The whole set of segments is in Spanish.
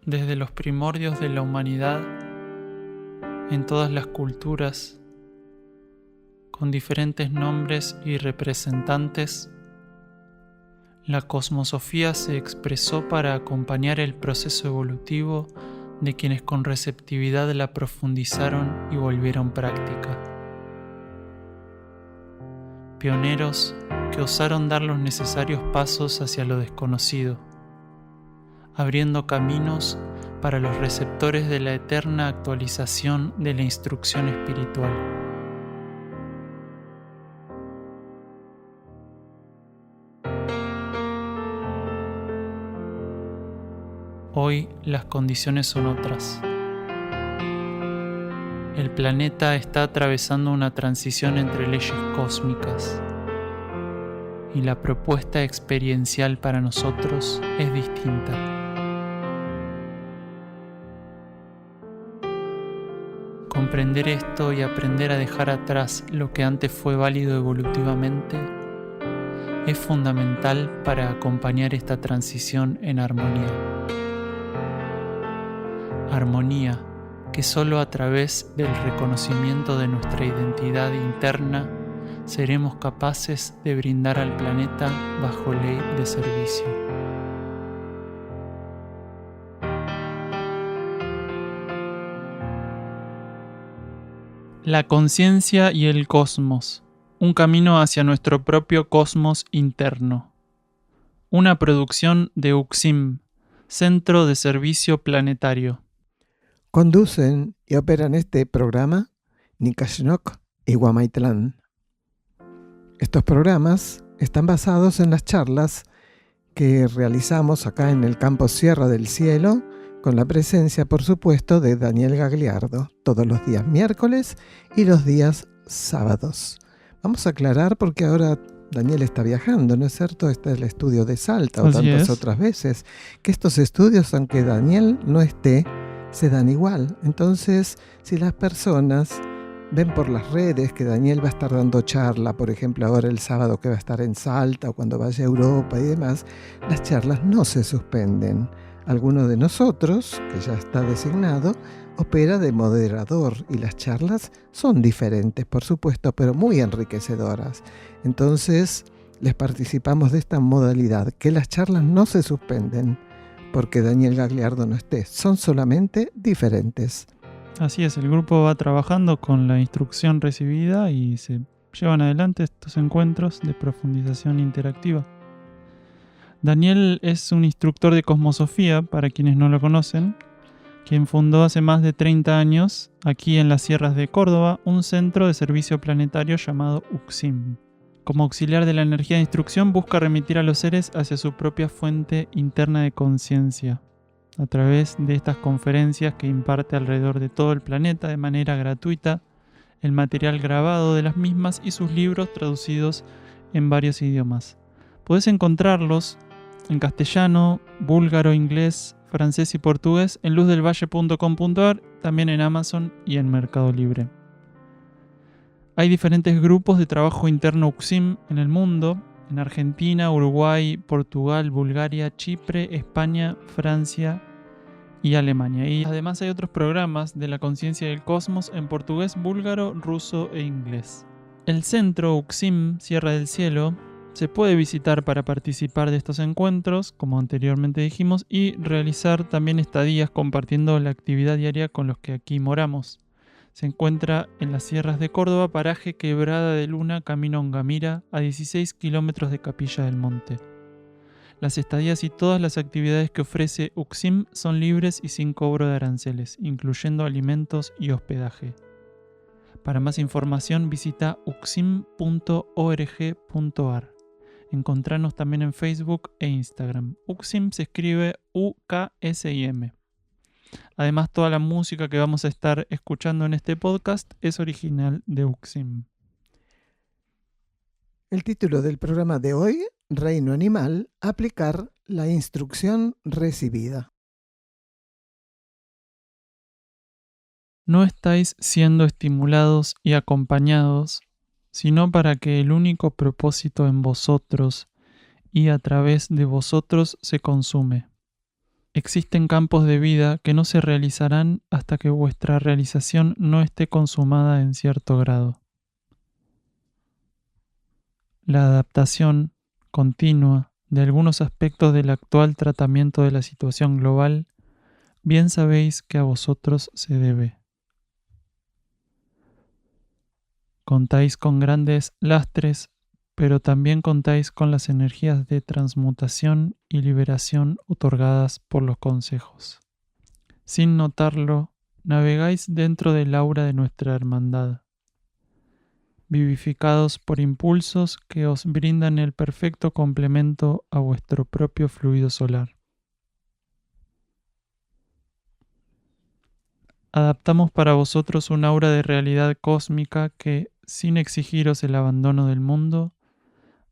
Desde los primordios de la humanidad, en todas las culturas, con diferentes nombres y representantes, la cosmosofía se expresó para acompañar el proceso evolutivo de quienes con receptividad la profundizaron y volvieron práctica. Pioneros que osaron dar los necesarios pasos hacia lo desconocido, abriendo caminos para los receptores de la eterna actualización de la instrucción espiritual. Hoy las condiciones son otras. El planeta está atravesando una transición entre leyes cósmicas y la propuesta experiencial para nosotros es distinta. Comprender esto y aprender a dejar atrás lo que antes fue válido evolutivamente es fundamental para acompañar esta transición en armonía. Armonía que solo a través del reconocimiento de nuestra identidad interna seremos capaces de brindar al planeta bajo ley de servicio. La conciencia y el cosmos, un camino hacia nuestro propio cosmos interno. Una producción de UXIM, Centro de Servicio Planetario. Conducen y operan este programa Nikashnok y Guamaitlán. Estos programas están basados en las charlas que realizamos acá en el campus Sierra del Cielo, con la presencia, por supuesto, de Daniel Gagliardo, todos los días miércoles y los días sábados. Vamos a aclarar porque ahora Daniel está viajando, ¿no es cierto? Este es el estudio de Salta, o tantas otras veces, que estos estudios, aunque Daniel no esté, se dan igual. Entonces, si las personas ven por las redes que Daniel va a estar dando charla, por ejemplo, ahora el sábado que va a estar en Salta o cuando vaya a Europa y demás, las charlas no se suspenden. Alguno de nosotros, que ya está designado, opera de moderador y las charlas son diferentes, por supuesto, pero muy enriquecedoras. Entonces, les participamos de esta modalidad, que las charlas no se suspenden porque Daniel Gagliardo no esté, son solamente diferentes. Así es, el grupo va trabajando con la instrucción recibida y se llevan adelante estos encuentros de profundización interactiva. Daniel es un instructor de cosmosofía, para quienes no lo conocen, quien fundó hace más de 30 años, aquí en las sierras de Córdoba, un centro de servicio planetario llamado UXIM. Como auxiliar de la energía de instrucción, busca remitir a los seres hacia su propia fuente interna de conciencia, a través de estas conferencias que imparte alrededor de todo el planeta de manera gratuita, el material grabado de las mismas y sus libros traducidos en varios idiomas. Podés encontrarlos en castellano, búlgaro, inglés, francés y portugués en luzdelvalle.com.ar, también en Amazon y en Mercado Libre. Hay diferentes grupos de trabajo interno UXIM en el mundo, en Argentina, Uruguay, Portugal, Bulgaria, Chipre, España, Francia y Alemania. Y además hay otros programas de la conciencia del cosmos en portugués, búlgaro, ruso e inglés. El centro UXIM Sierra del Cielo se puede visitar para participar de estos encuentros, como anteriormente dijimos, y realizar también estadías compartiendo la actividad diaria con los que aquí moramos. Se encuentra en las sierras de Córdoba, paraje Quebrada de Luna, camino a Ongamira, a 16 kilómetros de Capilla del Monte. Las estadías y todas las actividades que ofrece UXIM son libres y sin cobro de aranceles, incluyendo alimentos y hospedaje. Para más información visita uxim.org.ar. Encontranos también en Facebook e Instagram. UXIM se escribe UKSIM. Además, toda la música que vamos a estar escuchando en este podcast es original de UXIM. El título del programa de hoy, Reino Animal, aplicar la instrucción recibida. No estáis siendo estimulados y acompañados, sino para que el único propósito en vosotros y a través de vosotros se consume. existen campos de vida que no se realizarán hasta que vuestra realización no esté consumada en cierto grado. La adaptación continua de algunos aspectos del actual tratamiento de la situación global, bien sabéis que a vosotros se debe. Contáis con grandes lastres, pero también contáis con las energías de transmutación y liberación otorgadas por los consejos. Sin notarlo, navegáis dentro del aura de nuestra hermandad, vivificados por impulsos que os brindan el perfecto complemento a vuestro propio fluido solar. Adaptamos para vosotros un aura de realidad cósmica que, sin exigiros el abandono del mundo,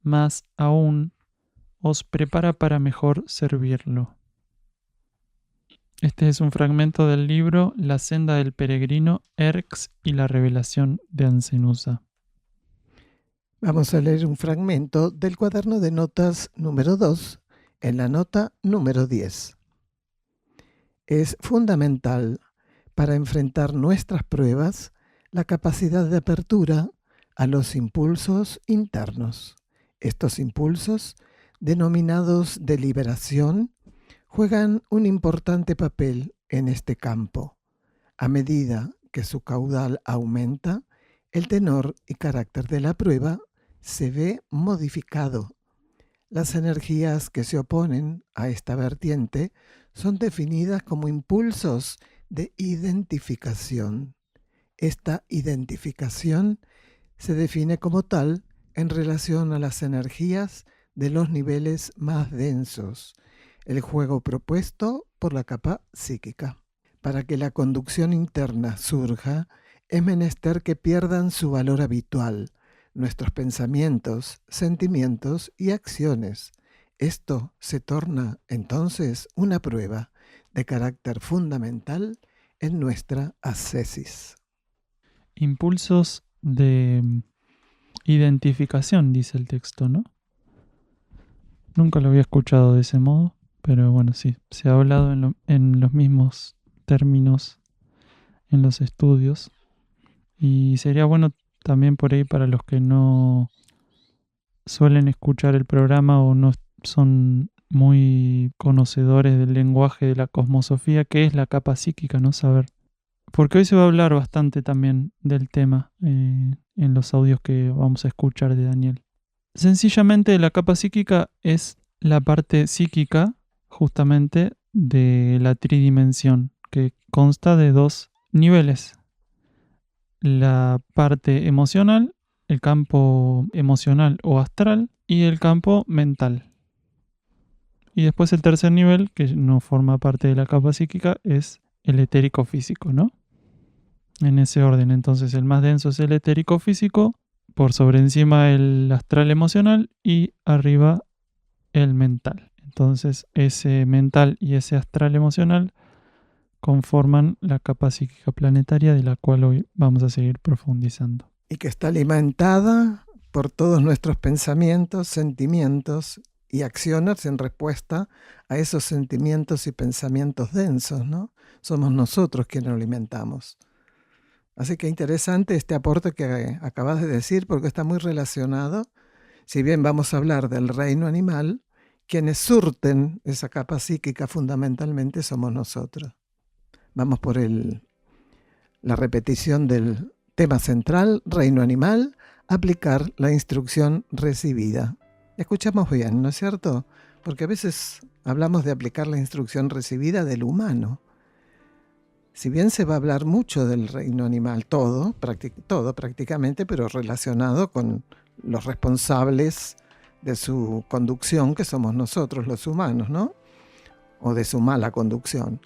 más aún os prepara para mejor servirlo. Este es un fragmento del libro La senda del peregrino, Erx y la revelación de Ancenusa. Vamos a leer un fragmento del cuaderno de notas número 2, en la nota número 10. Es fundamental para enfrentar nuestras pruebas la capacidad de apertura a los impulsos internos. Estos impulsos, denominados de liberación, juegan un importante papel en este campo. A medida que su caudal aumenta, el tenor y carácter de la prueba se ve modificado. Las energías que se oponen a esta vertiente son definidas como impulsos de identificación. Esta identificación se define como tal en relación a las energías de los niveles más densos, el juego propuesto por la capa psíquica. Para que la conducción interna surja, es menester que pierdan su valor habitual, nuestros pensamientos, sentimientos y acciones. Esto se torna entonces una prueba de carácter fundamental en nuestra ascesis. Impulsos de identificación, dice el texto, ¿no? Nunca lo había escuchado de ese modo, pero bueno, sí, se ha hablado en los mismos términos en los estudios. Y sería bueno también por ahí para los que no suelen escuchar el programa o no son muy conocedores del lenguaje de la cosmosofía, que es la capa psíquica, ¿no? Saber. Porque hoy se va a hablar bastante también del tema en los audios que vamos a escuchar de Daniel. Sencillamente la capa psíquica es la parte psíquica justamente de la tridimensión, que consta de dos niveles. La parte emocional, el campo emocional o astral, y el campo mental. Y después el tercer nivel, que no forma parte de la capa psíquica, es el etérico físico, ¿no? En ese orden, entonces el más denso es el etérico físico, por sobre encima el astral emocional y arriba el mental. Entonces ese mental y ese astral emocional conforman la capa psíquica planetaria, de la cual hoy vamos a seguir profundizando. Y que está alimentada por todos nuestros pensamientos, sentimientos y acciones en respuesta a esos sentimientos y pensamientos densos, ¿no? Somos nosotros quienes lo alimentamos. Así que interesante este aporte que acabas de decir, porque está muy relacionado. Si bien vamos a hablar del reino animal, quienes surten esa capa psíquica fundamentalmente somos nosotros. Vamos por la repetición del tema central, reino animal, aplicar la instrucción recibida. Escuchamos bien, ¿no es cierto? Porque a veces hablamos de aplicar la instrucción recibida del humano. Si bien se va a hablar mucho del reino animal, todo prácticamente, pero relacionado con los responsables de su conducción, que somos nosotros los humanos, ¿no? O de su mala conducción.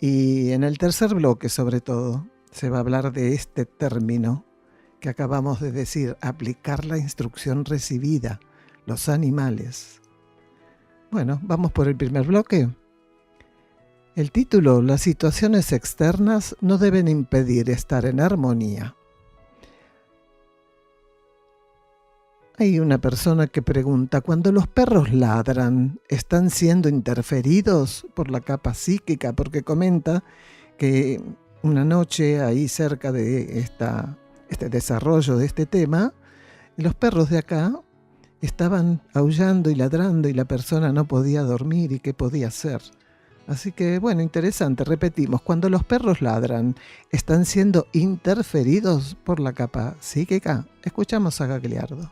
Y en el tercer bloque, sobre todo, se va a hablar de este término que acabamos de decir, aplicar la instrucción recibida, los animales. Bueno, vamos por el primer bloque. El título, las situaciones externas no deben impedir estar en armonía. Hay una persona que pregunta, ¿cuando los perros ladran, están siendo interferidos por la capa psíquica? Porque comenta que una noche ahí cerca de este desarrollo de este tema, los perros de acá estaban aullando y ladrando y la persona no podía dormir y qué podía hacer. Así que, bueno, interesante, repetimos, cuando los perros ladran, ¿están siendo interferidos por la capa psíquica? Escuchamos a Gagliardo.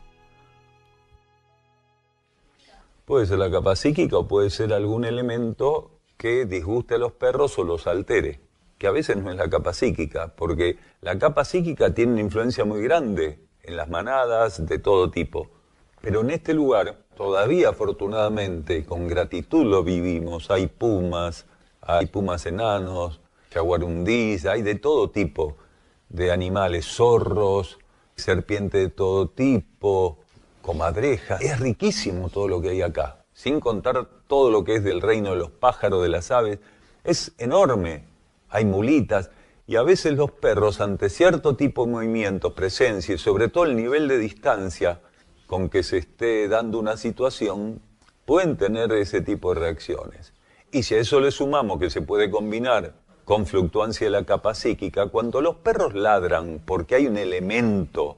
Puede ser la capa psíquica o puede ser algún elemento que disguste a los perros o los altere, que a veces no es la capa psíquica, porque la capa psíquica tiene una influencia muy grande en las manadas de todo tipo. Pero en este lugar, todavía afortunadamente, con gratitud lo vivimos, hay pumas enanos, jaguarundís, hay de todo tipo de animales, zorros, serpientes de todo tipo, comadrejas. Es riquísimo todo lo que hay acá, sin contar todo lo que es del reino de los pájaros, de las aves. Es enorme, hay mulitas, y a veces los perros, ante cierto tipo de movimientos, presencia y sobre todo el nivel de distancia con que se esté dando una situación, pueden tener ese tipo de reacciones. Y si a eso le sumamos que se puede combinar con fluctuancia de la capa psíquica, cuando los perros ladran porque hay un elemento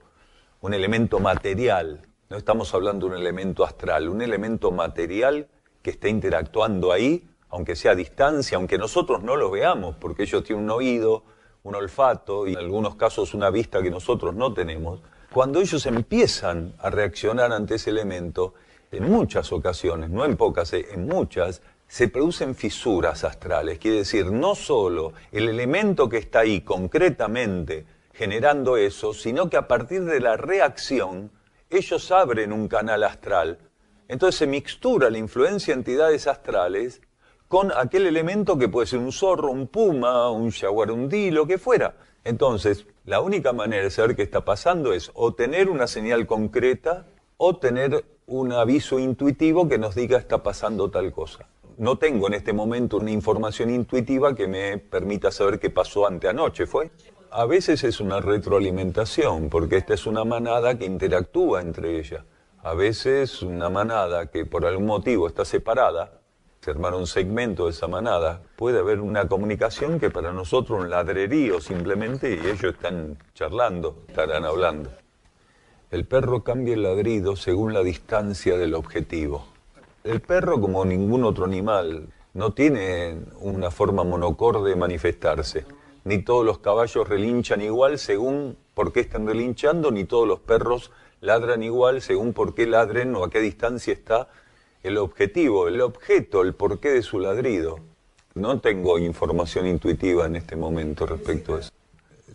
material, no estamos hablando de un elemento astral, un elemento material que está interactuando ahí, aunque sea a distancia, aunque nosotros no lo veamos, porque ellos tienen un oído, un olfato y en algunos casos una vista que nosotros no tenemos. Cuando ellos empiezan a reaccionar ante ese elemento, en muchas ocasiones, no en pocas, en muchas, se producen fisuras astrales. Quiere decir, no solo el elemento que está ahí concretamente generando eso, sino que a partir de la reacción, ellos abren un canal astral. Entonces se mixtura la influencia de entidades astrales con aquel elemento que puede ser un zorro, un puma, un jaguarundí, lo que fuera. Entonces, la única manera de saber qué está pasando es o tener una señal concreta o tener un aviso intuitivo que nos diga está pasando tal cosa. No tengo en este momento una información intuitiva que me permita saber qué pasó anteanoche, ¿fue? A veces es una retroalimentación, porque esta es una manada que interactúa entre ellas. A veces una manada que por algún motivo está separada, se armara un segmento de esa manada, puede haber una comunicación que para nosotros un ladrerío simplemente, y ellos están charlando, estarán hablando. El perro cambia el ladrido según la distancia del objetivo. El perro, como ningún otro animal, no tiene una forma monocorde de manifestarse. Ni todos los caballos relinchan igual según por qué están relinchando, ni todos los perros ladran igual según por qué ladren o a qué distancia está el objetivo, el objeto, el porqué de su ladrido. No tengo información intuitiva en este momento respecto a eso.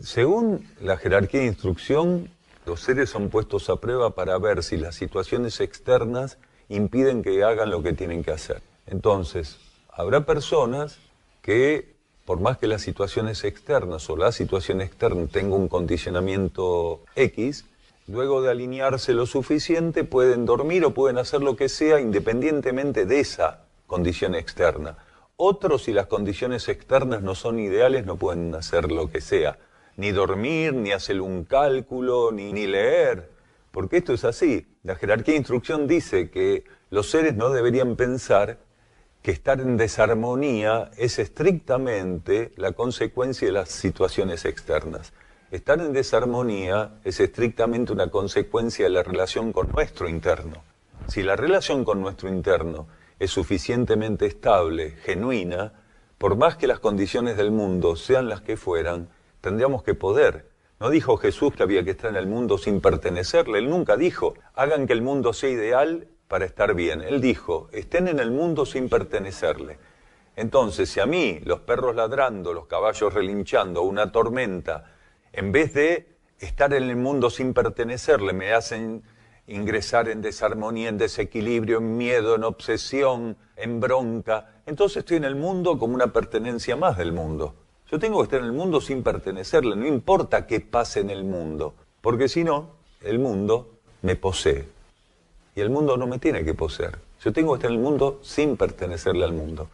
Según la jerarquía de instrucción, los seres son puestos a prueba para ver si las situaciones externas impiden que hagan lo que tienen que hacer. Entonces, habrá personas que, por más que las situaciones externas o la situación externa tenga un condicionamiento X, luego de alinearse lo suficiente pueden dormir o pueden hacer lo que sea independientemente de esa condición externa. Otros, si las condiciones externas no son ideales, no pueden hacer lo que sea. Ni dormir, ni hacer un cálculo, ni leer. Porque esto es así. La jerarquía de instrucción dice que los seres no deberían pensar que estar en desarmonía es estrictamente la consecuencia de las situaciones externas. Estar en desarmonía es estrictamente una consecuencia de la relación con nuestro interno. Si la relación con nuestro interno es suficientemente estable, genuina, por más que las condiciones del mundo sean las que fueran, tendríamos que poder. No dijo Jesús que había que estar en el mundo sin pertenecerle. Él nunca dijo, hagan que el mundo sea ideal para estar bien. Él dijo, estén en el mundo sin pertenecerle. Entonces, si a mí, los perros ladrando, los caballos relinchando, una tormenta, en vez de estar en el mundo sin pertenecerle, me hacen ingresar en desarmonía, en desequilibrio, en miedo, en obsesión, en bronca, entonces estoy en el mundo como una pertenencia más del mundo. Yo tengo que estar en el mundo sin pertenecerle, no importa qué pase en el mundo, porque si no, el mundo me posee. Y el mundo no me tiene que poseer. Yo tengo que estar en el mundo sin pertenecerle al mundo.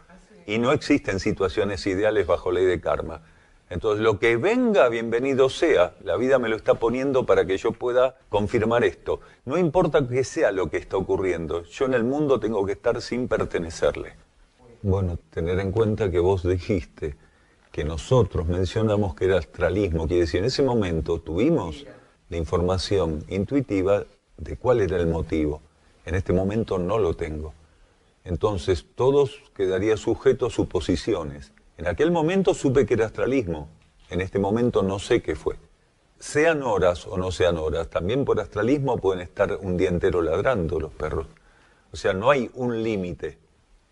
Y no existen situaciones ideales bajo ley de karma. Entonces, lo que venga, bienvenido sea. La vida me lo está poniendo para que yo pueda confirmar esto. No importa que sea lo que está ocurriendo. Yo en el mundo tengo que estar sin pertenecerle. Bueno, tener en cuenta que vos dijiste que nosotros mencionamos que era astralismo. Quiere decir, en ese momento tuvimos la información intuitiva de cuál era el motivo. En este momento no lo tengo. Entonces, todos quedaría sujeto a suposiciones. En aquel momento supe que era astralismo, en este momento no sé qué fue. Sean horas o no sean horas, también por astralismo pueden estar un día entero ladrando los perros. O sea, no hay un límite,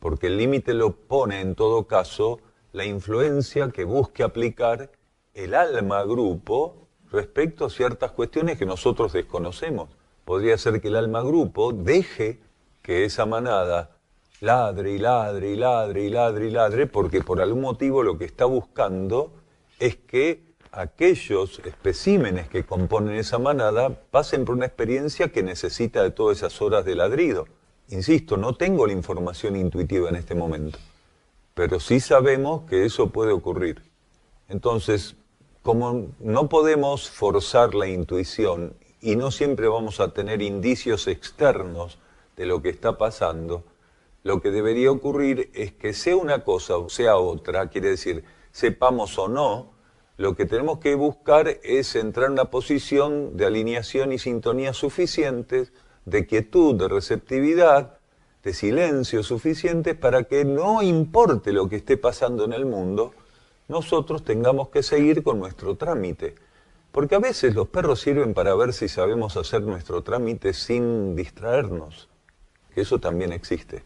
porque el límite lo pone en todo caso la influencia que busque aplicar el alma grupo respecto a ciertas cuestiones que nosotros desconocemos. Podría ser que el alma grupo deje que esa manada ladre y ladre y ladre y ladre y ladre, porque por algún motivo lo que está buscando es que aquellos especímenes que componen esa manada pasen por una experiencia que necesita de todas esas horas de ladrido. Insisto, no tengo la información intuitiva en este momento, pero sí sabemos que eso puede ocurrir. Entonces, como no podemos forzar la intuición y no siempre vamos a tener indicios externos de lo que está pasando, lo que debería ocurrir es que sea una cosa o sea otra, quiere decir, sepamos o no, lo que tenemos que buscar es entrar en una posición de alineación y sintonía suficientes, de quietud, de receptividad, de silencio suficientes para que no importe lo que esté pasando en el mundo, nosotros tengamos que seguir con nuestro trámite. Porque a veces los perros sirven para ver si sabemos hacer nuestro trámite sin distraernos, que eso también existe.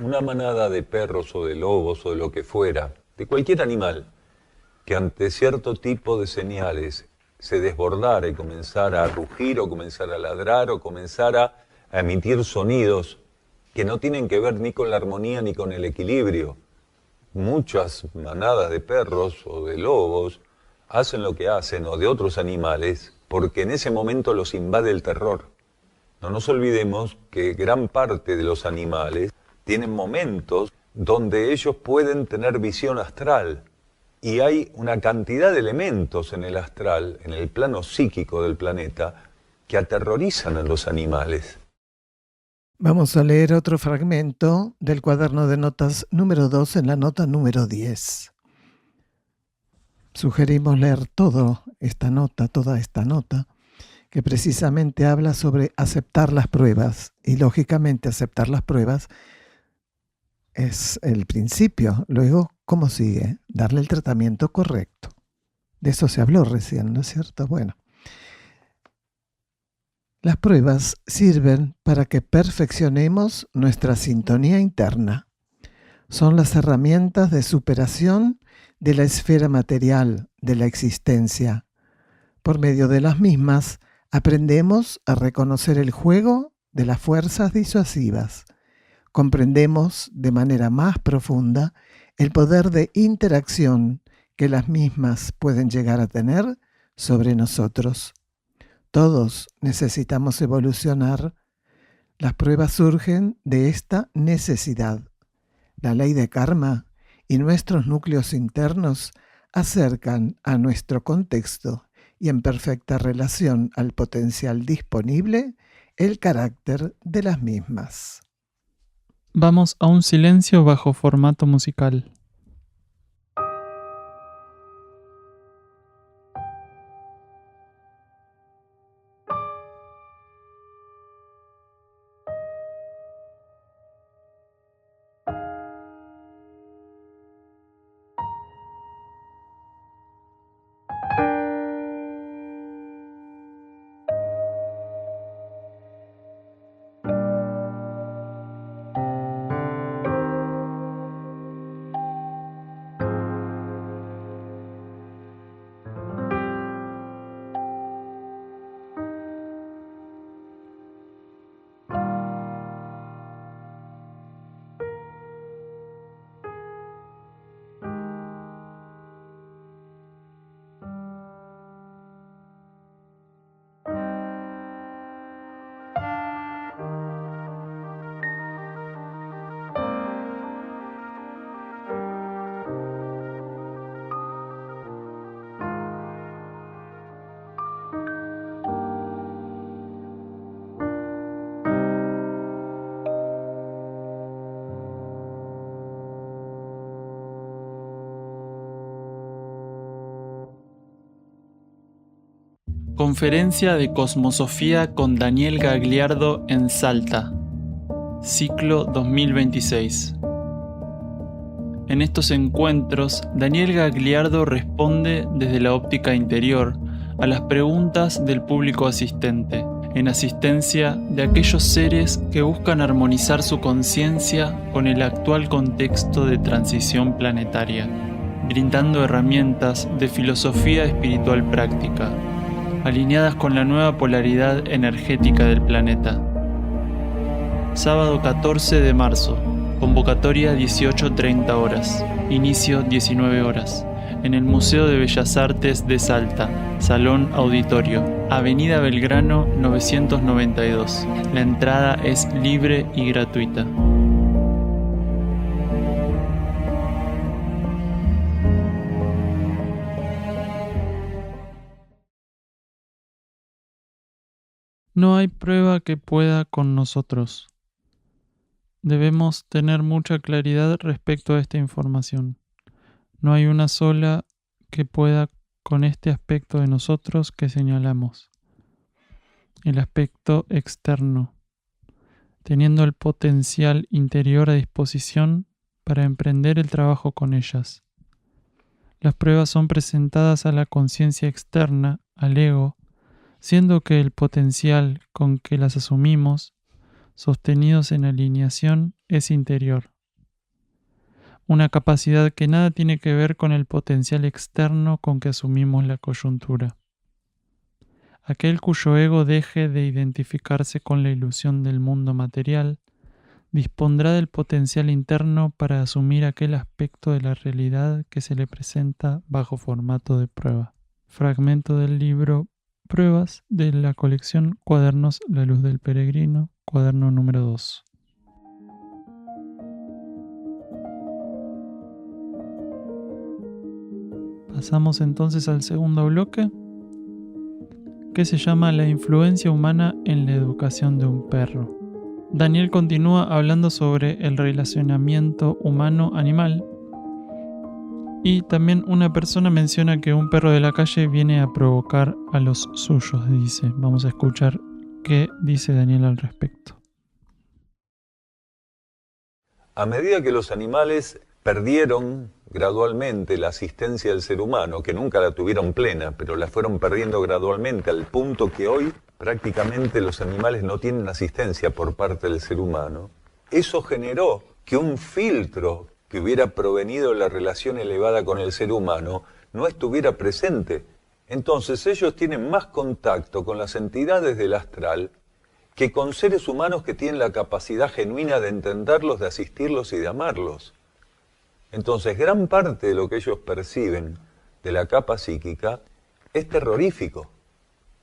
Una manada de perros o de lobos o de lo que fuera, de cualquier animal, que ante cierto tipo de señales se desbordara y comenzara a rugir o comenzara a ladrar o comenzara a emitir sonidos que no tienen que ver ni con la armonía ni con el equilibrio. Muchas manadas de perros o de lobos hacen lo que hacen o de otros animales porque en ese momento los invade el terror. No nos olvidemos que gran parte de los animales tienen momentos donde ellos pueden tener visión astral y hay una cantidad de elementos en el astral, en el plano psíquico del planeta, que aterrorizan a los animales. Vamos a leer otro fragmento del cuaderno de notas número 2 en la nota número 10. Sugerimos leer toda esta nota, que precisamente habla sobre aceptar las pruebas. Y lógicamente aceptar las pruebas es el principio. Luego, ¿cómo sigue? Darle el tratamiento correcto. De eso se habló recién, ¿no es cierto? Bueno. Las pruebas sirven para que perfeccionemos nuestra sintonía interna. Son las herramientas de superación de la esfera material de la existencia. Por medio de las mismas, aprendemos a reconocer el juego de las fuerzas disuasivas. Comprendemos de manera más profunda el poder de interacción que las mismas pueden llegar a tener sobre nosotros. Todos necesitamos evolucionar. Las pruebas surgen de esta necesidad. La ley de karma y nuestros núcleos internos acercan a nuestro contexto y en perfecta relación al potencial disponible el carácter de las mismas. Vamos a un silencio bajo formato musical. Conferencia de Cosmosofía con Daniel Gagliardo en Salta. Ciclo 2026. En estos encuentros, Daniel Gagliardo responde desde la óptica interior a las preguntas del público asistente, en asistencia de aquellos seres que buscan armonizar su conciencia con el actual contexto de transición planetaria, brindando herramientas de filosofía espiritual práctica, alineadas con la nueva polaridad energética del planeta. Sábado 14 de marzo, convocatoria 18:30 horas, inicio 19 horas, en el Museo de Bellas Artes de Salta, Salón Auditorio, Avenida Belgrano 992. La entrada es libre y gratuita. No hay prueba que pueda con nosotros. Debemos tener mucha claridad respecto a esta información. No hay una sola que pueda con este aspecto de nosotros que señalamos. El aspecto externo, teniendo el potencial interior a disposición para emprender el trabajo con ellas. Las pruebas son presentadas a la conciencia externa, al ego, siendo que el potencial con que las asumimos, sostenidos en alineación, es interior. Una capacidad que nada tiene que ver con el potencial externo con que asumimos la coyuntura. Aquel cuyo ego deje de identificarse con la ilusión del mundo material, dispondrá del potencial interno para asumir aquel aspecto de la realidad que se le presenta bajo formato de prueba. Fragmento del libro Pruebas de la colección Cuadernos La Luz del Peregrino, cuaderno número 2. Pasamos entonces al segundo bloque, que se llama La influencia humana en la educación de un perro. Daniel continúa hablando sobre el relacionamiento humano-animal. Y también una persona menciona que un perro de la calle viene a provocar a los suyos, dice. Vamos a escuchar qué dice Daniel al respecto. A medida que los animales perdieron gradualmente la asistencia del ser humano, que nunca la tuvieron plena, pero la fueron perdiendo gradualmente al punto que hoy prácticamente los animales no tienen asistencia por parte del ser humano, eso generó que un filtro que hubiera provenido de la relación elevada con el ser humano no estuviera presente. Entonces ellos tienen más contacto con las entidades del astral que con seres humanos que tienen la capacidad genuina de entenderlos, de asistirlos y de amarlos. Entonces gran parte de lo que ellos perciben de la capa psíquica es terrorífico,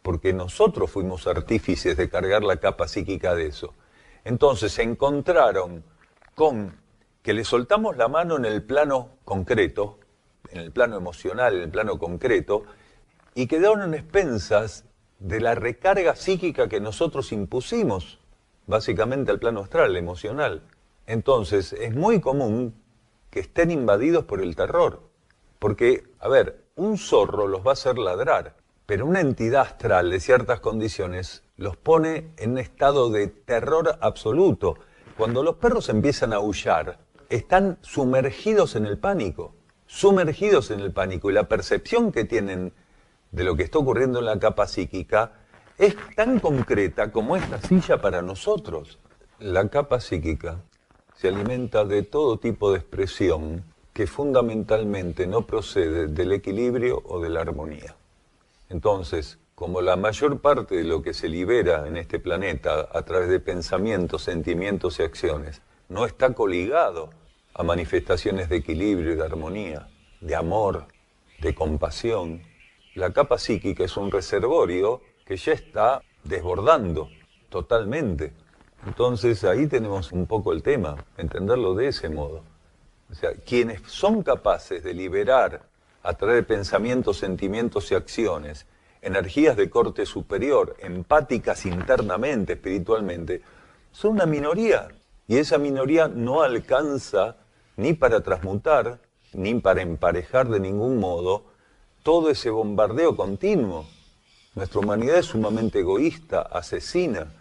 porque nosotros fuimos artífices de cargar la capa psíquica de eso. Entonces se encontraron con que le soltamos la mano en el plano concreto, en el plano emocional, en el plano concreto, y quedaron en expensas de la recarga psíquica que nosotros impusimos, básicamente al plano astral, emocional. Entonces, es muy común que estén invadidos por el terror, porque, a ver, un zorro los va a hacer ladrar, pero una entidad astral de ciertas condiciones los pone en un estado de terror absoluto. Cuando los perros empiezan a aullar, están sumergidos en el pánico, y la percepción que tienen de lo que está ocurriendo en la capa psíquica es tan concreta como esta silla para nosotros. La capa psíquica se alimenta de todo tipo de expresión que fundamentalmente no procede del equilibrio o de la armonía. Entonces, como la mayor parte de lo que se libera en este planeta a través de pensamientos, sentimientos y acciones no está coligado a manifestaciones de equilibrio y de armonía, de amor, de compasión, la capa psíquica es un reservorio que ya está desbordando totalmente. Entonces ahí tenemos un poco el tema, entenderlo de ese modo. O sea, quienes son capaces de liberar a través de pensamientos, sentimientos y acciones energías de corte superior, empáticas internamente, espiritualmente, son una minoría. Y esa minoría no alcanza ni para transmutar, ni para emparejar de ningún modo todo ese bombardeo continuo Nuestra humanidad es sumamente egoísta, asesina.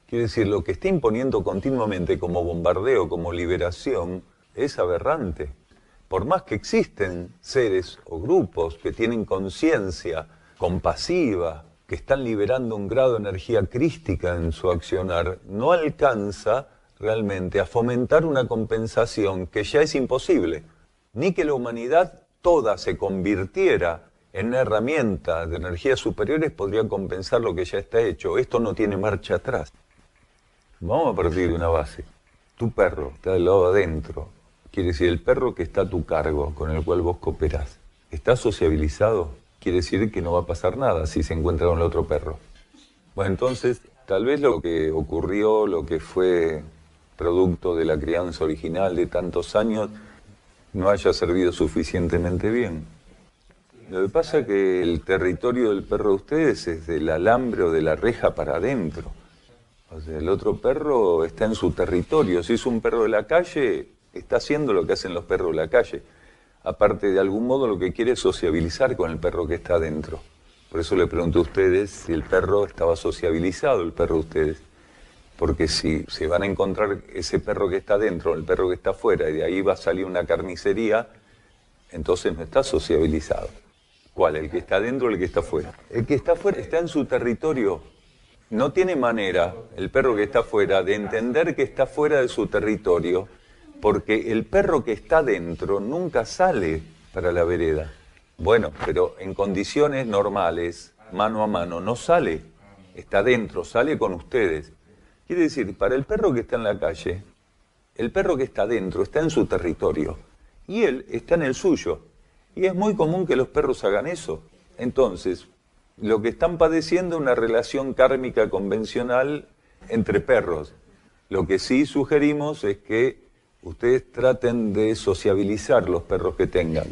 Quiere decir, lo que está imponiendo continuamente como bombardeo, como liberación, es aberrante. Por más que existen seres o grupos que tienen conciencia compasiva, que están liberando un grado de energía crística en su accionar, no alcanza realmente a fomentar una compensación que ya es imposible. Ni que la humanidad toda se convirtiera en una herramienta de energías superiores podría compensar lo que ya está hecho. Esto no tiene marcha atrás. Vamos a partir de una base. Tu perro está del lado adentro. Quiere decir, el perro que está a tu cargo, con el cual vos cooperás, ¿está sociabilizado? Quiere decir que no va a pasar nada si se encuentra con el otro perro. Bueno, entonces, tal vez lo que ocurrió, lo que fue producto de la crianza original de tantos años, no haya servido suficientemente bien. Lo que pasa es que el territorio del perro de ustedes es del alambre o de la reja para adentro. O sea, el otro perro está en su territorio. Si es un perro de la calle, está haciendo lo que hacen los perros de la calle. Aparte, de algún modo, lo que quiere es sociabilizar con el perro que está adentro. Por eso le pregunto a ustedes si el perro estaba sociabilizado, el perro de ustedes. Porque si se van a encontrar ese perro que está adentro, el perro que está afuera, y de ahí va a salir una carnicería, entonces no está sociabilizado. ¿Cuál? ¿El que está adentro o el que está afuera? El que está afuera está en su territorio. No tiene manera, el perro que está afuera, de entender que está fuera de su territorio, porque el perro que está dentro nunca sale para la vereda. Bueno, pero en condiciones normales, mano a mano, no sale. Está dentro, sale con ustedes. Quiere decir, para el perro que está en la calle, el perro que está dentro está en su territorio y él está en el suyo. Y es muy común que los perros hagan eso. Entonces, lo que están padeciendo es una relación kármica convencional entre perros. Lo que sí sugerimos es que ustedes traten de sociabilizar los perros que tengan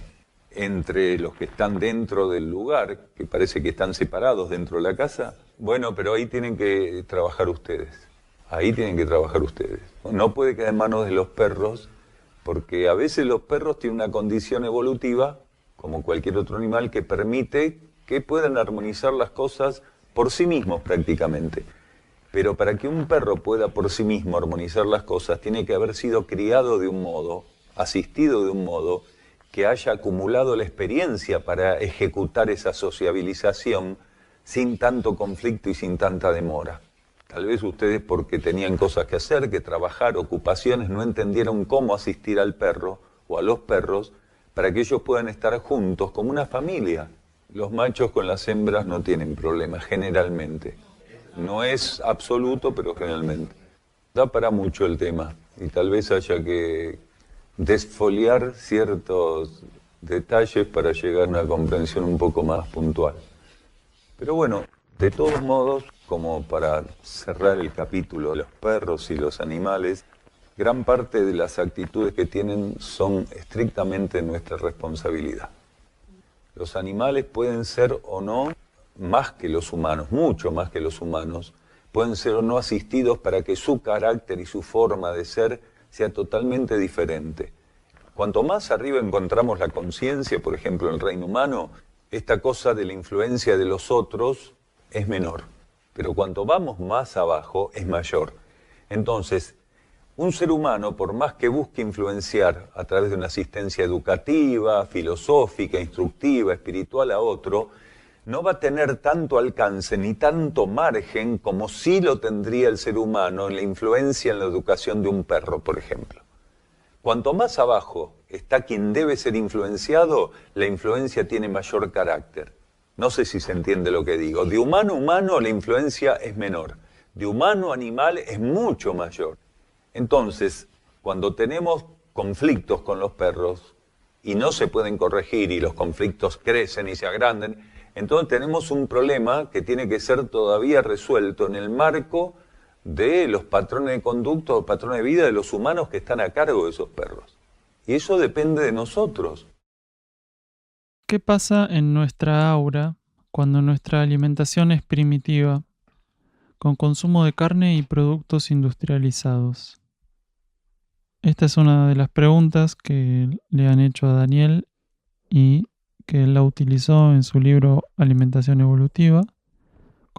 entre los que están dentro del lugar, que parece que están separados dentro de la casa. Bueno, pero ahí tienen que trabajar ustedes. Ahí tienen que trabajar ustedes. No puede quedar en manos de los perros, porque a veces los perros tienen una condición evolutiva, como cualquier otro animal, que permite que puedan armonizar las cosas por sí mismos prácticamente. Pero para que un perro pueda por sí mismo armonizar las cosas, tiene que haber sido criado de un modo, asistido de un modo, que haya acumulado la experiencia para ejecutar esa sociabilización sin tanto conflicto y sin tanta demora. Tal vez ustedes, porque tenían cosas que hacer, que trabajar, ocupaciones, no entendieron cómo asistir al perro o a los perros para que ellos puedan estar juntos como una familia. Los machos con las hembras no tienen problemas, generalmente. No es absoluto, pero generalmente. Da para mucho el tema y tal vez haya que desfoliar ciertos detalles para llegar a una comprensión un poco más puntual. Pero bueno, de todos modos, como para cerrar el capítulo de los perros y los animales, gran parte de las actitudes que tienen son estrictamente nuestra responsabilidad. Los animales pueden ser o no más que los humanos, mucho más que los humanos, pueden ser o no asistidos para que su carácter y su forma de ser sea totalmente diferente. Cuanto más arriba encontramos la conciencia, por ejemplo en el reino humano, esta cosa de la influencia de los otros es menor. Pero cuanto vamos más abajo es mayor. Entonces, un ser humano, por más que busque influenciar a través de una asistencia educativa, filosófica, instructiva, espiritual a otro, no va a tener tanto alcance ni tanto margen como sí lo tendría el ser humano en la influencia en la educación de un perro, por ejemplo. Cuanto más abajo está quien debe ser influenciado, la influencia tiene mayor carácter. No sé si se entiende lo que digo. De humano a humano la influencia es menor. De humano a animal es mucho mayor. Entonces, cuando tenemos conflictos con los perros y no se pueden corregir y los conflictos crecen y se agrandan, entonces tenemos un problema que tiene que ser todavía resuelto en el marco de los patrones de conducta o patrones de vida de los humanos que están a cargo de esos perros. Y eso depende de nosotros. ¿Qué pasa en nuestra aura cuando nuestra alimentación es primitiva, con consumo de carne y productos industrializados? Esta es una de las preguntas que le han hecho a Daniel y que él la utilizó en su libro Alimentación Evolutiva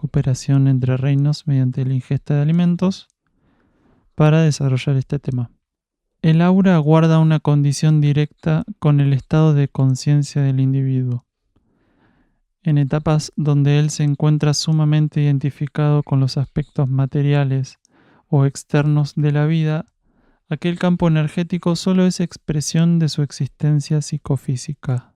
cooperación entre reinos mediante la ingesta de alimentos para desarrollar este tema. El aura guarda una condición directa con el estado de conciencia del individuo. En etapas donde él se encuentra sumamente identificado con los aspectos materiales o externos de la vida, aquel campo energético solo es expresión de su existencia psicofísica.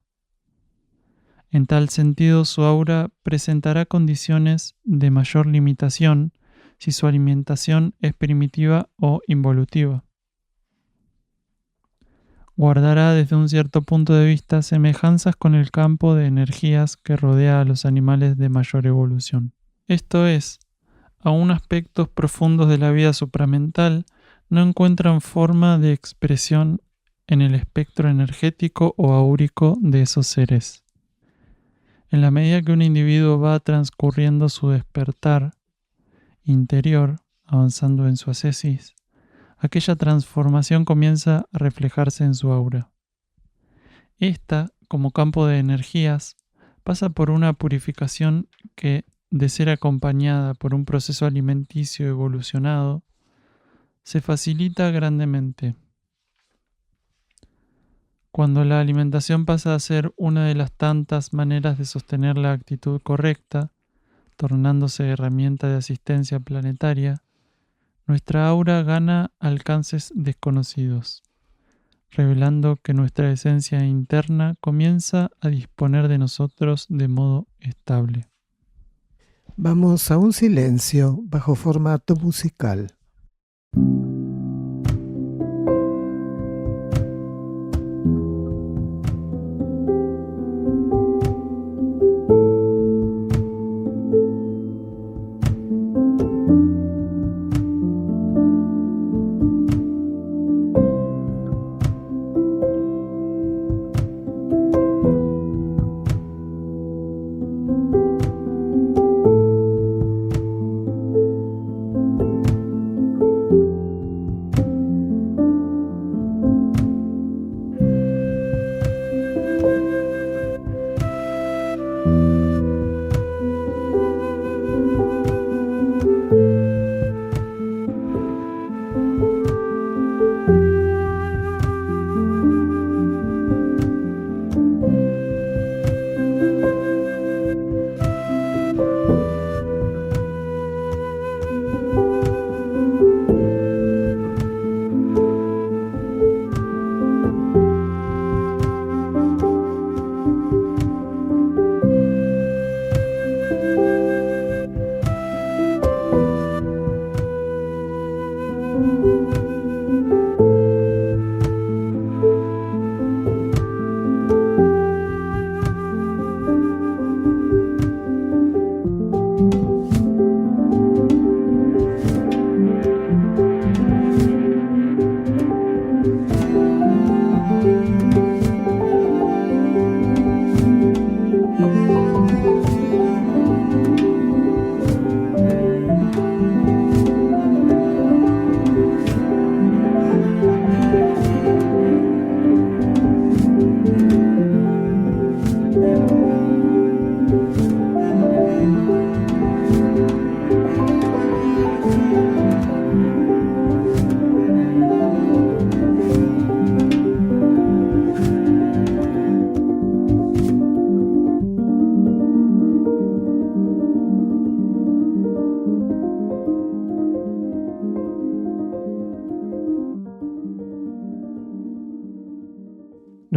En tal sentido, su aura presentará condiciones de mayor limitación si su alimentación es primitiva o involutiva. Guardará desde un cierto punto de vista semejanzas con el campo de energías que rodea a los animales de mayor evolución. Esto es, aún aspectos profundos de la vida supramental no encuentran forma de expresión en el espectro energético o áurico de esos seres. En la medida que un individuo va transcurriendo su despertar interior, avanzando en su ascesis, aquella transformación comienza a reflejarse en su aura. Esta, como campo de energías, pasa por una purificación que, de ser acompañada por un proceso alimenticio evolucionado, se facilita grandemente. Cuando la alimentación pasa a ser una de las tantas maneras de sostener la actitud correcta, tornándose herramienta de asistencia planetaria, nuestra aura gana alcances desconocidos, revelando que nuestra esencia interna comienza a disponer de nosotros de modo estable. Vamos a un silencio bajo formato musical.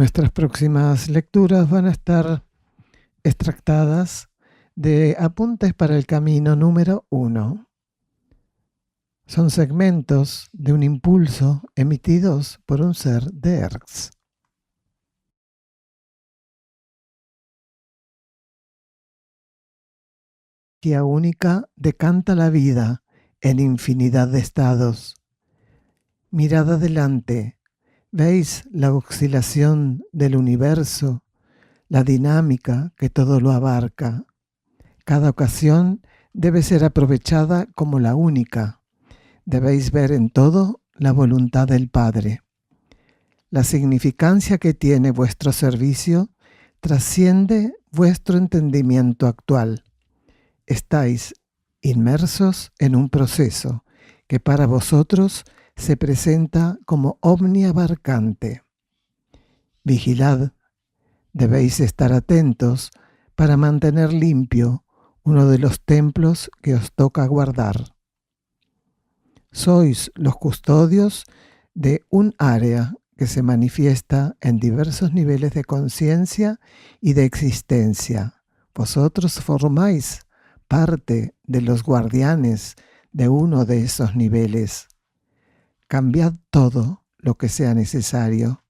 Nuestras próximas lecturas van a estar extractadas de Apuntes para el Camino número 1. Son segmentos de un impulso emitidos por un ser de Erx. La única decanta la vida en infinidad de estados. Mirad adelante. ¿Veis la oscilación del universo, la dinámica que todo lo abarca? Cada ocasión debe ser aprovechada como la única. Debéis ver en todo la voluntad del Padre. La significancia que tiene vuestro servicio trasciende vuestro entendimiento actual. Estáis inmersos en un proceso que para vosotros se presenta como omniabarcante. Vigilad, debéis estar atentos para mantener limpio uno de los templos que os toca guardar. Sois los custodios de un área que se manifiesta en diversos niveles de conciencia y de existencia. Vosotros formáis parte de los guardianes de uno de esos niveles. Cambiad todo lo que sea necesario.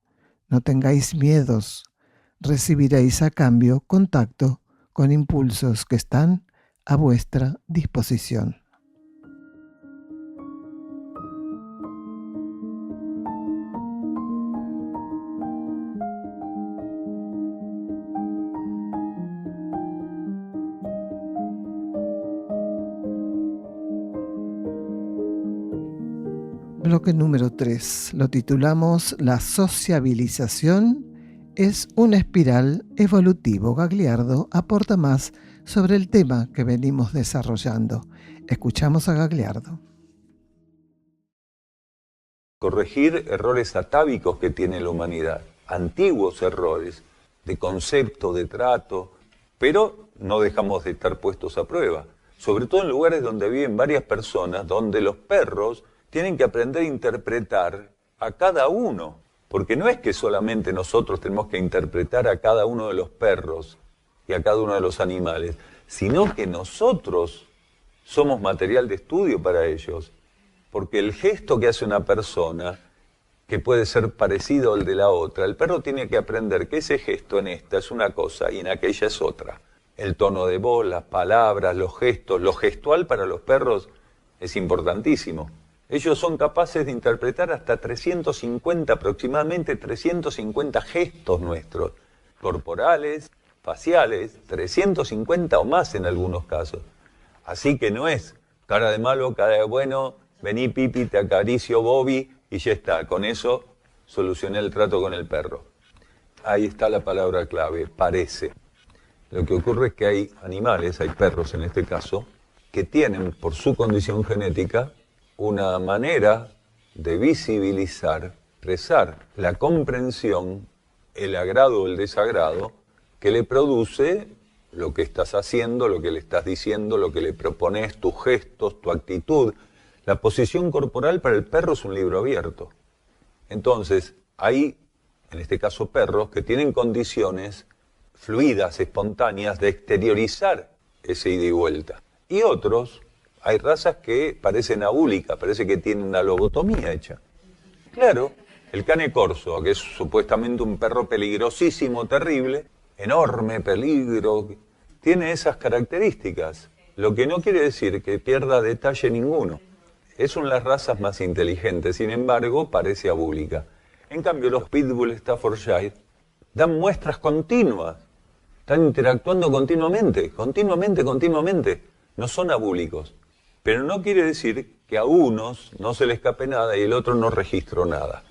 No tengáis miedos. Recibiréis a cambio contacto con impulsos que están a vuestra disposición. Bloque número 3. Lo titulamos La sociabilización es una espiral evolutivo. Gagliardo aporta más sobre el tema que venimos desarrollando. Escuchamos a Gagliardo. Corregir errores atávicos que tiene la humanidad, antiguos errores de concepto, de trato, pero no dejamos de estar puestos a prueba, sobre todo en lugares donde viven varias personas, donde los perros tienen que aprender a interpretar a cada uno, porque no es que solamente nosotros tenemos que interpretar a cada uno de los perros y a cada uno de los animales, sino que nosotros somos material de estudio para ellos, porque el gesto que hace una persona, que puede ser parecido al de la otra, el perro tiene que aprender que ese gesto en esta es una cosa y en aquella es otra. El tono de voz, las palabras, los gestos, lo gestual para los perros es importantísimo. Ellos son capaces de interpretar hasta 350, aproximadamente 350 gestos nuestros, corporales, faciales, 350 o más en algunos casos. Así que no es cara de malo, cara de bueno, vení Pipi, te acaricio Bobby y ya está. Con eso solucioné el trato con el perro. Ahí está la palabra clave, parece. Lo que ocurre es que hay animales, hay perros en este caso, que tienen por su condición genética una manera de visibilizar, expresar la comprensión, el agrado o el desagrado que le produce lo que estás haciendo, lo que le estás diciendo, lo que le propones, tus gestos, tu actitud. La posición corporal para el perro es un libro abierto. Entonces, hay, en este caso perros, que tienen condiciones fluidas, espontáneas, de exteriorizar ese ida y vuelta. Y otros, hay razas que parecen abúlicas, parece que tienen una lobotomía hecha. Claro, el cane corso, que es supuestamente un perro peligrosísimo, terrible, enorme peligro, tiene esas características, lo que no quiere decir que pierda detalle ninguno. Es una de las razas más inteligentes, sin embargo, parece abúlica. En cambio, los Pitbull Staffordshire dan muestras continuas, están interactuando continuamente, no son abúlicos. Pero no quiere decir que a unos no se le escape nada y el otro no registró nada.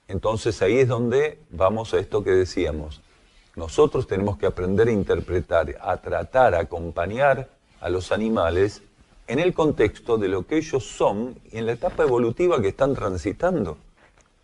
Entonces ahí es donde vamos a esto que decíamos. Nosotros tenemos que aprender a interpretar, a tratar, a acompañar a los animales en el contexto de lo que ellos son y en la etapa evolutiva que están transitando.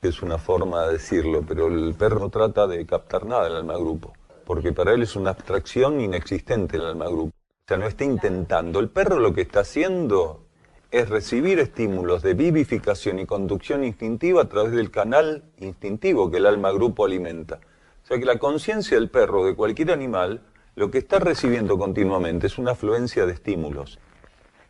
Es una forma de decirlo, pero el perro no trata de captar nada del alma grupo, porque para él es una abstracción inexistente el alma grupo. O sea, no está intentando. El perro lo que está haciendo es recibir estímulos de vivificación y conducción instintiva a través del canal instintivo que el alma grupo alimenta. O sea que la conciencia del perro, de cualquier animal, lo que está recibiendo continuamente es una afluencia de estímulos.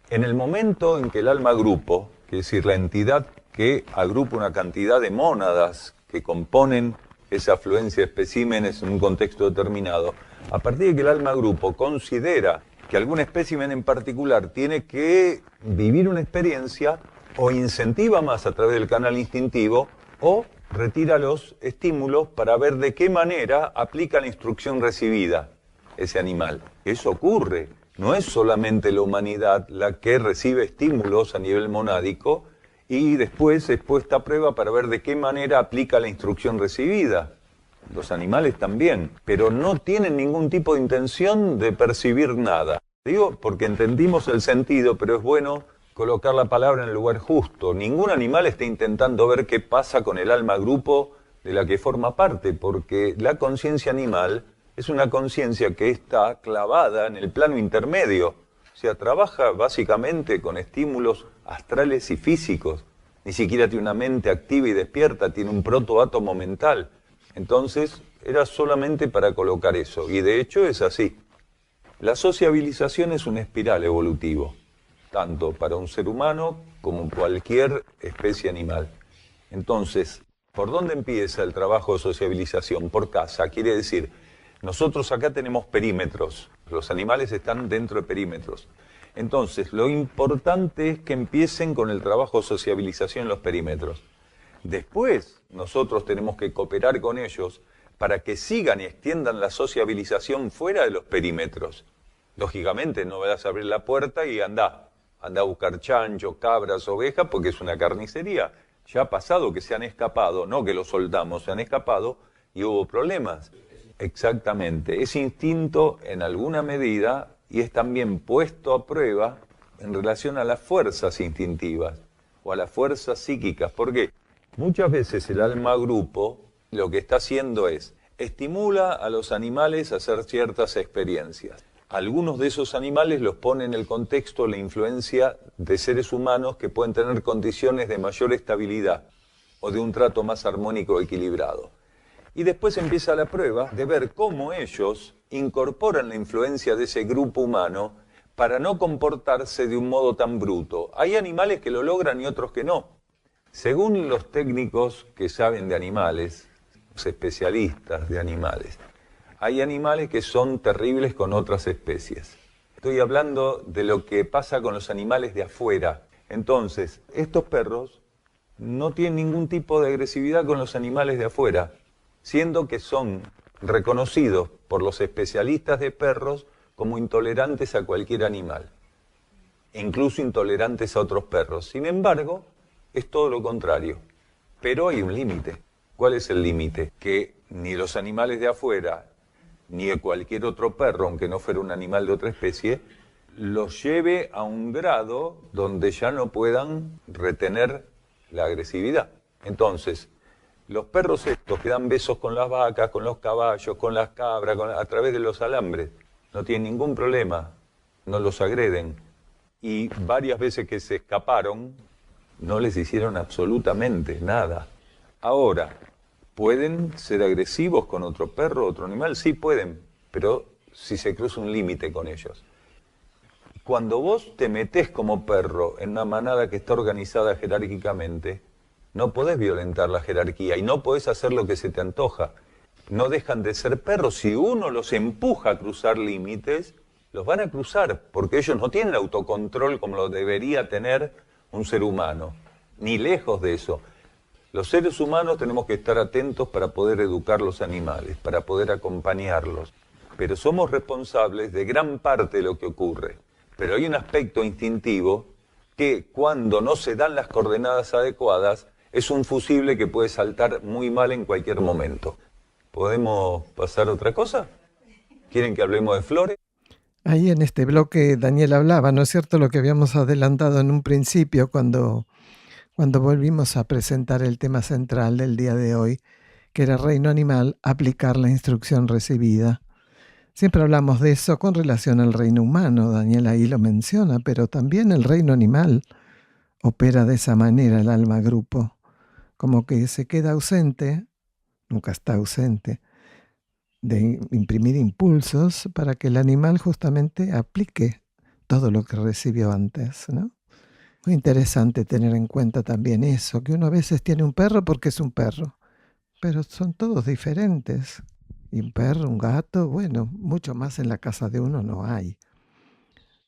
En el momento en que el alma grupo, que es decir, la entidad que agrupa una cantidad de mónadas que componen esa afluencia de especímenes en un contexto determinado, a partir de que el alma grupo considera que algún espécimen en particular tiene que vivir una experiencia, o incentiva más a través del canal instintivo, o retira los estímulos para ver de qué manera aplica la instrucción recibida ese animal. Eso ocurre. No es solamente la humanidad la que recibe estímulos a nivel monádico y después es puesta a prueba para ver de qué manera aplica la instrucción recibida. Los animales también, pero no tienen ningún tipo de intención de percibir nada. Digo porque entendimos el sentido, pero es bueno colocar la palabra en el lugar justo. Ningún animal está intentando ver qué pasa con el alma grupo de la que forma parte, porque la conciencia animal es una conciencia que está clavada en el plano intermedio. O sea, trabaja básicamente con estímulos astrales y físicos. Ni siquiera tiene una mente activa y despierta, tiene un protoátomo mental. Entonces, era solamente para colocar eso, y de hecho es así. La sociabilización es una espiral evolutivo, tanto para un ser humano como cualquier especie animal. Entonces, ¿por dónde empieza el trabajo de sociabilización? Por casa. Quiere decir, nosotros acá tenemos perímetros, los animales están dentro de perímetros. Entonces, lo importante es que empiecen con el trabajo de sociabilización en los perímetros. Después, nosotros tenemos que cooperar con ellos para que sigan y extiendan la sociabilización fuera de los perímetros. Lógicamente, no vas a abrir la puerta y anda a buscar chanchos, cabras, ovejas, porque es una carnicería. Ya ha pasado que se han escapado, no que los soltamos, se han escapado y hubo problemas. Exactamente, es instinto en alguna medida y es también puesto a prueba en relación a las fuerzas instintivas o a las fuerzas psíquicas. ¿Por qué? Muchas veces el alma grupo lo que está haciendo es estimula a los animales a hacer ciertas experiencias. Algunos de esos animales los pone en el contexto la influencia de seres humanos que pueden tener condiciones de mayor estabilidad o de un trato más armónico y equilibrado. Y después empieza la prueba de ver cómo ellos incorporan la influencia de ese grupo humano para no comportarse de un modo tan bruto. Hay animales que lo logran y otros que no. Según los técnicos que saben de animales, los especialistas de animales, hay animales que son terribles con otras especies. Estoy hablando de lo que pasa con los animales de afuera. Entonces, estos perros no tienen ningún tipo de agresividad con los animales de afuera, siendo que son reconocidos por los especialistas de perros como intolerantes a cualquier animal, incluso intolerantes a otros perros. Sin embargo, es todo lo contrario. Pero hay un límite. ¿Cuál es el límite? Que ni los animales de afuera, ni cualquier otro perro, aunque no fuera un animal de otra especie, los lleve a un grado donde ya no puedan retener la agresividad. Entonces, los perros estos que dan besos con las vacas, con los caballos, con las cabras, a través de los alambres, no tienen ningún problema, no los agreden. Y varias veces que se escaparon, no les hicieron absolutamente nada. Ahora, ¿pueden ser agresivos con otro perro, otro animal? Sí pueden, pero si se cruza un límite con ellos. Cuando vos te metés como perro en una manada que está organizada jerárquicamente, no podés violentar la jerarquía y no podés hacer lo que se te antoja. No dejan de ser perros. Si uno los empuja a cruzar límites, los van a cruzar, porque ellos no tienen autocontrol como lo debería tener un ser humano, ni lejos de eso. Los seres humanos tenemos que estar atentos para poder educar los animales, para poder acompañarlos, pero somos responsables de gran parte de lo que ocurre. Pero hay un aspecto instintivo que cuando no se dan las coordenadas adecuadas, es un fusible que puede saltar muy mal en cualquier momento. ¿Podemos pasar a otra cosa? ¿Quieren que hablemos de flores? Ahí en este bloque Daniel hablaba, ¿no es cierto?, lo que habíamos adelantado en un principio cuando volvimos a presentar el tema central del día de hoy, que era reino animal, aplicar la instrucción recibida. Siempre hablamos de eso con relación al reino humano, Daniel ahí lo menciona, pero también el reino animal opera de esa manera el alma grupo, como que se queda ausente, nunca está ausente, de imprimir impulsos para que el animal justamente aplique todo lo que recibió antes, ¿no? Muy interesante tener en cuenta también eso, que uno a veces tiene un perro porque es un perro, pero son todos diferentes. Y un perro, un gato, bueno, mucho más en la casa de uno no hay.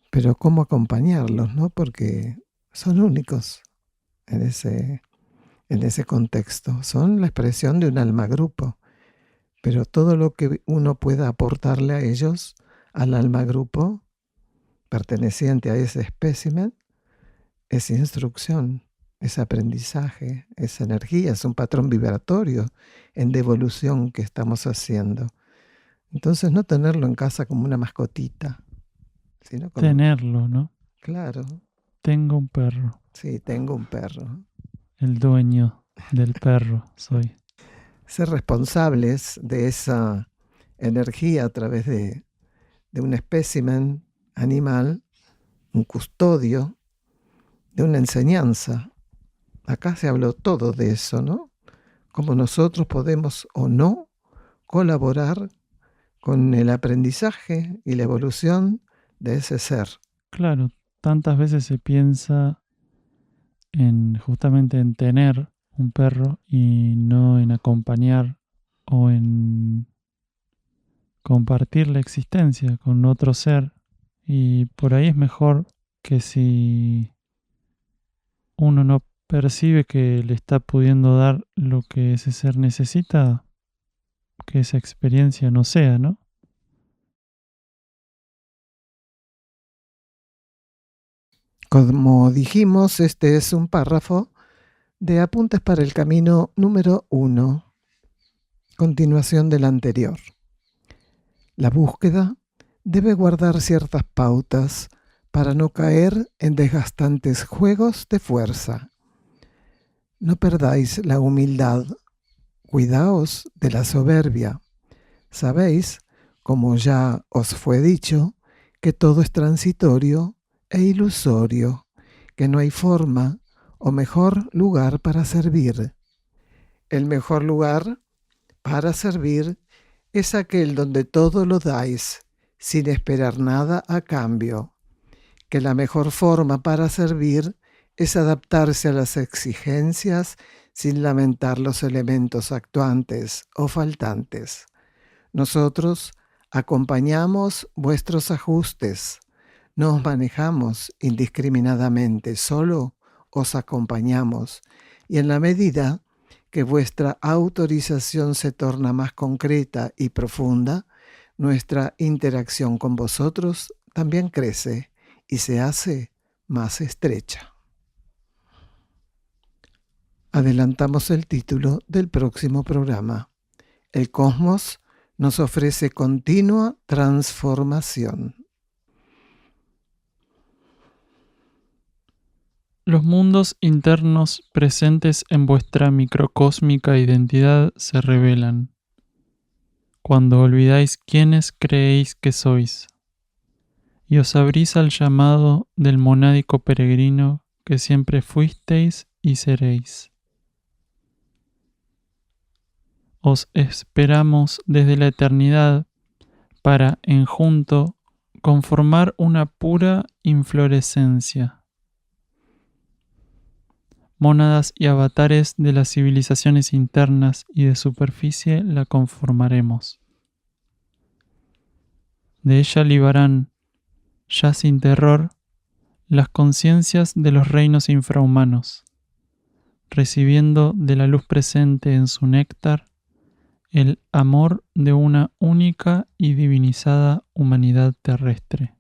Pero cómo acompañarlos, ¿no? Porque son únicos en ese contexto. Son la expresión de un alma grupo. Pero todo lo que uno pueda aportarle a ellos, al alma grupo, perteneciente a ese espécimen, es instrucción, es aprendizaje, es energía, es un patrón vibratorio en devolución que estamos haciendo. Entonces no tenerlo en casa como una mascotita, sino como... Tenerlo, ¿no? Claro, Tengo un perro. sí, tengo un perro. El dueño del perro soy. Ser responsables de esa energía a través de un espécimen animal, un custodio, de una enseñanza. Acá se habló todo de eso, ¿no? Cómo nosotros podemos o no colaborar con el aprendizaje y la evolución de ese ser. Claro, tantas veces se piensa justamente en tener un perro y no en acompañar o en compartir la existencia con otro ser. Y por ahí es mejor que si uno no percibe que le está pudiendo dar lo que ese ser necesita, que esa experiencia no sea, ¿no? Como dijimos, este es un párrafo de Apuntes para el Camino número 1, continuación del anterior. La búsqueda debe guardar ciertas pautas para no caer en desgastantes juegos de fuerza. No perdáis la humildad, cuidaos de la soberbia. Sabéis, como ya os fue dicho, que todo es transitorio e ilusorio, que no hay forma o mejor lugar para servir. El mejor lugar para servir es aquel donde todo lo dais, sin esperar nada a cambio, que la mejor forma para servir es adaptarse a las exigencias sin lamentar los elementos actuantes o faltantes. Nosotros acompañamos vuestros ajustes, no os manejamos indiscriminadamente, solo os acompañamos, y en la medida que vuestra autorización se torna más concreta y profunda, nuestra interacción con vosotros también crece y se hace más estrecha. Adelantamos el título del próximo programa. El cosmos nos ofrece continua transformación. Los mundos internos presentes en vuestra microcósmica identidad se revelan cuando olvidáis quiénes creéis que sois y os abrís al llamado del monádico peregrino que siempre fuisteis y seréis. Os esperamos desde la eternidad para, en junto, conformar una pura inflorescencia. Mónadas y avatares de las civilizaciones internas y de superficie la conformaremos. De ella libarán, ya sin terror, las conciencias de los reinos infrahumanos, recibiendo de la luz presente en su néctar el amor de una única y divinizada humanidad terrestre.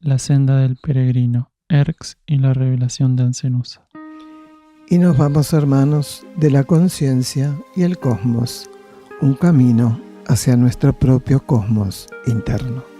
La senda del peregrino. Erx y la revelación de Ancenusa. Y nos vamos, hermanos, de la conciencia y el cosmos, un camino hacia nuestro propio cosmos interno.